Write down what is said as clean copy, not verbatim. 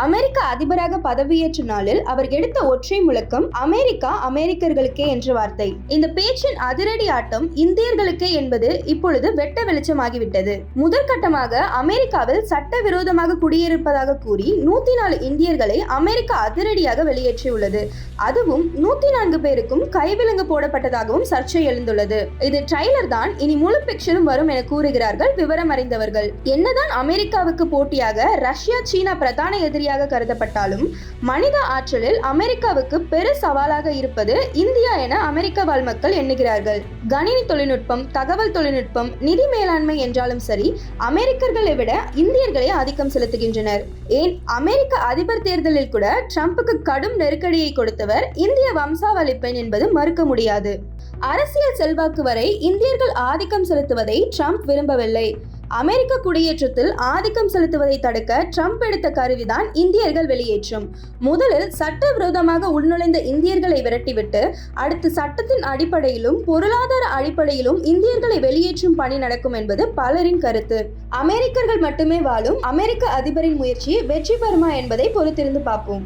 அமெரிக்க அதிபராக பதவியேற்ற நாளில் அவர் எடுத்த ஒற்றை முழக்கம் அமெரிக்கா அமெரிக்கர்களுக்கே என்ற வார்த்தை. இந்த பேச்சின் அதிரடி ஆட்டம் இந்தியர்களுக்கே என்பது இப்பொழுது வெட்ட வெளிச்சமாகிவிட்டது. முதற்கட்டமாக அமெரிக்காவில் சட்டவிரோதமாக குடியிருப்பதாக கூறி 104 இந்தியர்களை அமெரிக்கா அதிரடியாக வெளியேற்றியுள்ளது. அதுவும் 104 பேருக்கும் கைவிலங்கு போடப்பட்டதாகவும் சர்ச்சை எழுந்துள்ளது. இது ட்ரைலர் தான், இனி முழு பிக்சரும் வரும் என கூறுகிறார்கள் விவரம் அறிந்தவர்கள். என்னதான் அமெரிக்காவுக்கு போட்டியாக ரஷ்யா சீனா பிரதான எதிரியாக கருதப்பட்டாலும் மனித ஆற்றலில் அமெரிக்காவுக்கு பெரு சவாலாக இருப்பது இந்தியா என அமெரிக்க வாழ் மக்கள் எண்ணுகிறார்கள். கணினி தொழில்நுட்பம், தகவல் தொழில்நுட்பம், நிதி மேலாண்மை என்றாலும் சரி, அமெரிக்கர்களை விட இந்தியர்களே ஆதிக்கம் செலுத்துகின்றனர். ஏன் அமெரிக்க அதிபர் தேர்தலில் கூட ட்ரம்புக்கு கடும் நெருக்கடியை கொடுத்தவர் இந்திய வம்சாவளி பெண் என்பது மறுக்க முடியாது. அரசியல் செல்வாக்கு வரை இந்தியர்கள் ஆதிக்கம் செலுத்துவதை ட்ரம்ப் விரும்பவில்லை. அமெரிக்க குடியேற்றத்தில் ஆதிக்கம் செலுத்துவதை தடுக்க ட்ரம்ப் எடுத்த கருவிதான் இந்தியர்கள் வெளியேற்றம். முதலில் சட்டவிரோதமாக உள்நுழைந்த இந்தியர்களை விரட்டிவிட்டு அடுத்து சட்டத்தின் அடிப்படையிலும் பொருளாதார அடிப்படையிலும் இந்தியர்களை வெளியேற்றும் பணி நடக்கும் என்பது பலரின் கருத்து. அமெரிக்கர்கள் மட்டுமே வாழும் அமெரிக்க அதிபரின் முயற்சி வெற்றி பெறுமா என்பதை பொறுத்திருந்து பார்ப்போம்.